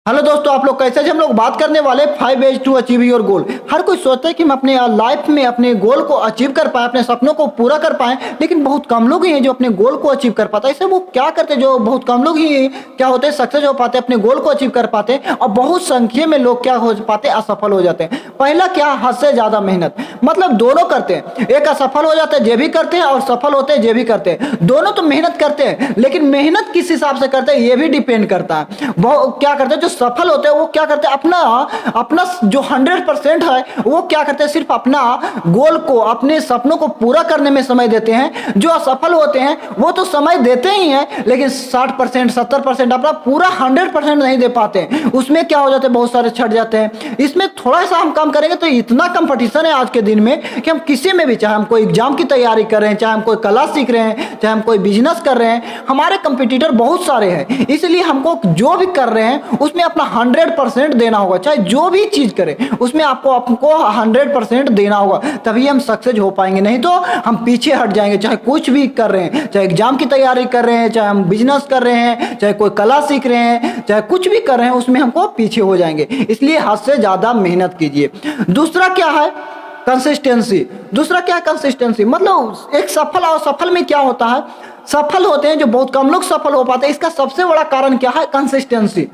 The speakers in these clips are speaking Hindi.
हेलो दोस्तों, आप लोग कैसे हैं? हम लोग बात करने वाले 5 ways to achieve your goal. हर कोई सोचता है कि हम अपने लाइफ में अपने गोल को अचीव कर पाए, अपने सपनों को पूरा कर पाए, लेकिन बहुत कम लोग ही हैं जो अपने गोल को अचीव कर पाते हैं। इससे वो क्या करते हैं, जो बहुत कम लोग ही क्या होते हैं सक्सेस हो पाते हैं, अपने गोल को अचीव कर पाते हैं, और बहुत संख्या में लोग क्या हो पाते हैं, असफल हो जाते हैं। पहला क्या, हद से ज्यादा मेहनत। मतलब दोनों करते हैं, एक असफल हो जाते हैं जे भी करते हैं, और सफल होते हैं जे भी करते हैं। दोनों तो मेहनत करते हैं, लेकिन मेहनत किस हिसाब से करते हैं ये भी डिपेंड करता है। वो क्या करते हैं, जो सफल होते हैं वो क्या करते हैं, अपना अपना जो 100% है वो क्या करते हैं, सिर्फ अपना गोल को, अपने सपनों को पूरा करने में समय देते हैं। जो असफल होते हैं वो तो समय देते ही हैं, लेकिन 60% 70% अपना पूरा 100% नहीं दे पाते। उसमें क्या हो जाते हैं, बहुत सारे छट जाते हैं। इसमें थोड़ा सा हम काम करेंगे तो इतना कंपटीशन है आज के दिन में कि हम किसी में भी, चाहे हम कोई एग्जाम की तैयारी कर रहे हैं, चाहे हम कोई कला सीख रहे हैं, चाहे हम कोई बिजनेस कर रहे हैं, हमारे कंपटीटर बहुत सारे हैं। इसलिए हमको जो भी कर रहे हैं उसमें अपना 100% देना होगा। चाहे जो भी चीज करें उसमें आपको 100% देना होगा, तभी हम सक्सेस हो पाएंगे। नहीं तो हम पीछे हट जाएंगे। चाहे कुछ भी कर रहे हैं, चाहे एग्जाम की तैयारी कर रहे हैं, चाहे हम बिजनेस कर रहे हैं, चाहे कोई कला सीख रहे हैं, चाहे कुछ भी कर रहे हैं, उसमें हमको पीछे हो जाएंगे। इसलिए हद से ज्यादा मेहनत कीजिए। दूसरा क्या है, कंसिस्टेंसी। दूसरा क्या है, कंसिस्टेंसी। मतलब एक सफल और सफल में क्या होता है, सफल होते हैं जो बहुत कम लोग सफल हो पाते हैं। इसका सबसे बड़ा कारण क्या है, कंसिस्टेंसी।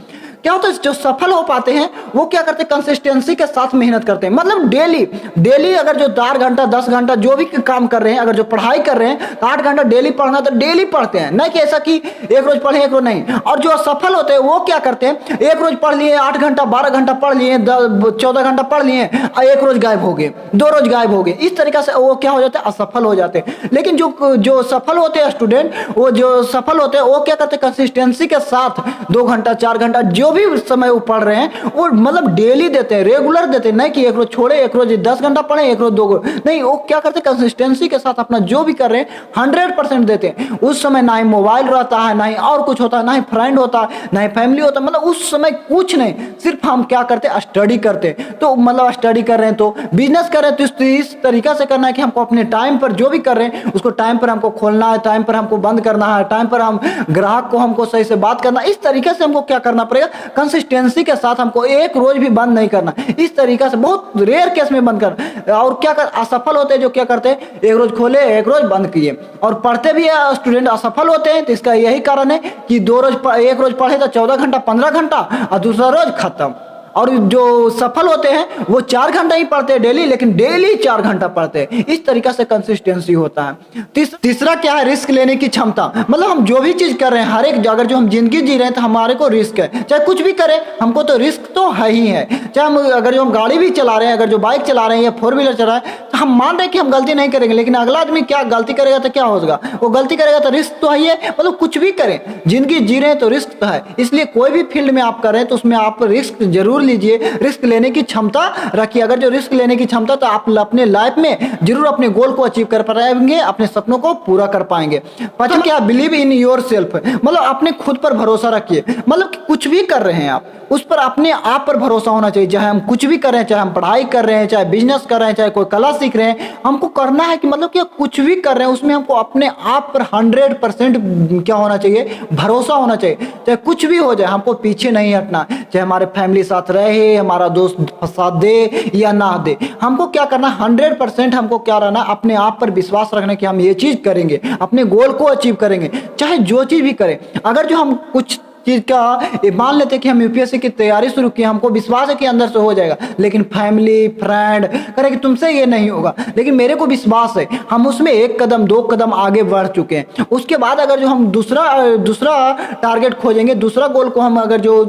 क्या होता है, जो सफल हो पाते हैं वो क्या करते हैं, कंसिस्टेंसी के साथ मेहनत करते हैं। मतलब डेली डेली अगर जो 4 घंटा 10 घंटा जो भी काम कर रहे हैं, अगर जो पढ़ाई कर रहे हैं तो 8 घंटा डेली पढ़ना तो डेली पढ़ते हैं, नहीं कि ऐसा कि एक रोज पढ़े एक रोज नहीं। और जो असफल होते हैं वो क्या करते हैं, एक रोज पढ़ लिए 8 घंटा 12 घंटा पढ़ लिए, 14 घंटा पढ़ लिए, और एक रोज गायब हो गए, 2 रोज गायब हो गए। इस तरीके से वो क्या हो जाते हैं, असफल हो जाते हैं। लेकिन जो सफल होते हैं स्टूडेंट, वो जो सफल होते हैं वो क्या करते हैं, कंसिस्टेंसी के साथ 2 घंटा 4 घंटा जो भी समय वो पढ़ रहे हैं वो मतलब डेली देते हैं, रेगुलर देते हैं। नहीं कि एक रोज छोड़े, एक रोज 10 घंटा पढ़े, एक रोज 2 नहीं। वो क्या करते हैं, कंसिस्टेंसी के साथ अपना जो भी कर रहे हैं 100% देते हैं। उस समय ना ही मोबाइल रहता है, ना ही और कुछ होता है, ना ही फ्रेंड होता है, ना ही फैमिली होता है। मतलब उस समय कुछ नहीं, सिर्फ हम क्या करते हैं, स्टडी करते हैं। तो मतलब स्टडी कर रहे हैं तो बिजनेस कर रहे हैं तो इस तरीका से करना है कि हमको अपने टाइम पर जो भी कर रहे हैं उसको टाइम पर हमको खोलना है, टाइम पर हमको बंद करना है, टाइम पर हम ग्राहक को हमको सही से बात करना। इस तरीके से हमको क्या करना पड़ेगा, कंसिस्टेंसी के साथ हमको एक रोज भी बंद नहीं करना। इस तरीका से बहुत रेयर केस में बंद कर। और क्या कर, असफल होते हैं जो क्या करते हैं, एक रोज खोले एक रोज बंद किए। और पढ़ते भी है स्टूडेंट असफल होते हैं तो इसका यही कारण है कि एक रोज पढ़े तो 14 घंटा 15 घंटा और दूसरा रोज खत्म। और जो सफल होते हैं वो 4 घंटा ही पढ़ते हैं डेली, लेकिन डेली 4 घंटा पढ़ते हैं। इस तरीका से कंसिस्टेंसी होता है। तीसरा क्या है, रिस्क लेने की क्षमता। मतलब हम जो भी चीज कर रहे हैं, हर एक अगर जो हम जिंदगी जी रहे हैं तो हमारे को रिस्क है। चाहे कुछ भी करें हमको तो रिस्क तो है ही है। चाहे हम अगर जो हम गाड़ी भी चला रहे हैं, अगर जो बाइक चला रहे हैं या 4 व्हीलर चला रहे हैं, तो हम मान रहे हैं कि हम गलती नहीं करेंगे, लेकिन अगला आदमी क्या गलती करेगा तो क्या होगा, वो गलती करेगा तो रिस्क तो है ही है। मतलब कुछ भी करें, जिंदगी जी रहे हैं तो रिस्क तो है। इसलिए कोई भी फील्ड में आप कर रहे हैं तो उसमें आप रिस्क जरूर लीजिए, रिस्क लेने की क्षमता रखिए। अगर जो रिस्क लेने की क्षमता, तो आप अपने लाइफ में जरूर अपने गोल को अचीव कर पाएंगे, अपने सपनों को पूरा कर पाएंगे। पांचवा क्या, बिलीव इन योर सेल्फ। मतलब अपने खुद पर भरोसा रखिए। मतलब कुछ भी कर रहे हैं आप, उस पर अपने आप पर भरोसा होना चाहिए। चाहे हम कुछ भी कर रहे हैं, चाहे हम पढ़ाई कर रहे हैं, चाहे बिजनेस कर रहे हैं, चाहे कोई कला सीख रहे हैं, हमको करना है कि मतलब कि कुछ भी कर रहे हैं उसमें हमको अपने आप पर 100% क्या होना चाहिए, भरोसा होना चाहिए। चाहे कुछ भी हो जाए हमको पीछे नहीं हटना। चाहे हमारे फैमिली साथ रहे, हमारा दोस्त साथ दे या ना दे, हमको क्या करना, 100% हमको क्या रहना, अपने आप पर विश्वास रखना कि हम ये चीज करेंगे, अपने गोल को अचीव करेंगे, चाहे जो चीज भी करें। अगर जो हम कुछ चीज का मान लेते हैं कि हम यूपीएससी की तैयारी शुरू की, हमको विश्वास है कि अंदर से हो जाएगा, लेकिन फैमिली फ्रेंड कहे कि तुमसे ये नहीं होगा, लेकिन मेरे को विश्वास है, हम उसमें 1 कदम 2 कदम आगे बढ़ चुके हैं। उसके बाद अगर जो हम दूसरा टारगेट खोजेंगे, दूसरा गोल को हम अगर जो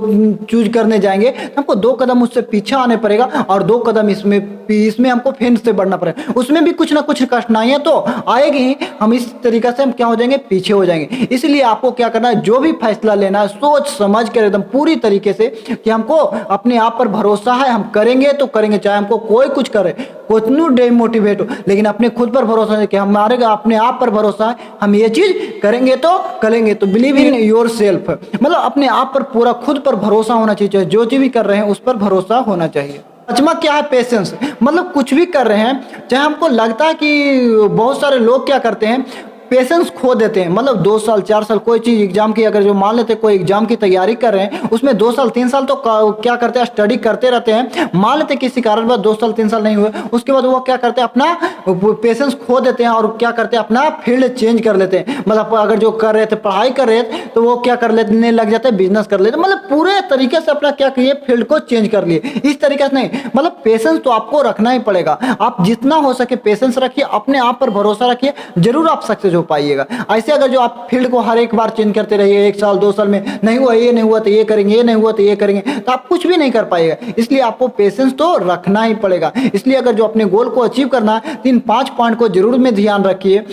चूज करने जाएंगे तो हमको 2 कदम उससे पीछे आने पड़ेगा, और 2 कदम इसमें हमको फिर से बढ़ना पड़ेगा। उसमें भी कुछ ना कुछ कठिनाइयां तो आएगी ही। हम इस तरीके से हम क्या हो जाएंगे, पीछे हो जाएंगे। इसलिए आपको क्या करना है, जो भी फैसला लेना है सोच समझ कर एकदम पूरी तरीके से कि हमको अपने आप पर भरोसा है, हम करेंगे तो करेंगे, चाहे हमको कोई कुछ करे, कितनू डिमोटिवेट हो, लेकिन अपने खुद पर भरोसा है कि हमारे अपने आप पर भरोसा है, हम ये चीज करेंगे तो करेंगे। तो बिलीव इन योर सेल्फ, मतलब अपने आप पर पूरा खुद पर भरोसा होना चाहिए। चाहे जो चीज भी कर रहे हैं उस पर भरोसा होना चाहिए। पांचवा क्या है, पेशेंस। मतलब कुछ भी कर रहे हैं, चाहे हमको लगता है कि बहुत सारे लोग क्या करते हैं, पेशेंस खो देते हैं। मतलब 2 साल 4 साल कोई चीज़ एग्जाम की, अगर जो मान लेते हैं कोई एग्जाम की तैयारी कर रहे हैं, उसमें 2 साल 3 साल तो क्या करते हैं, स्टडी करते रहते हैं। मान लेते हैं किसी कारण बाद 2 साल 3 साल नहीं हुए, उसके बाद वो क्या करते हैं, अपना पेशेंस खो देते हैं और क्या करते हैं, अपना फील्ड चेंज कर लेते हैं। मतलब अगर जो कर रहे थे, पढ़ाई कर रहे थे, तो वो क्या कर लेने लग जाते हैं, बिजनेस कर लेते हैं। मतलब पूरे तरीके से अपना क्या किए, फील्ड को चेंज कर लिए। इस तरीके से नहीं, मतलब पेशेंस तो आपको रखना ही पड़ेगा। आप जितना हो सके पेशेंस रखिए, अपने आप पर भरोसा रखिए, जरूर आप सक्सेस हो पाइएगा। ऐसे अगर जो आप फील्ड को हर एक बार चेंज करते रहिए, 1 साल 2 साल में नहीं हुआ, ये नहीं हुआ तो ये करेंगे, ये नहीं हुआ तो ये करेंगे, तो आप कुछ भी नहीं कर पाएगा। इसलिए आपको पेशेंस तो रखना ही पड़ेगा। इसलिए अगर जो अपने गोल को अचीव करना है, तो इन 5 पॉइंट को जरूर में ध्यान रखिए।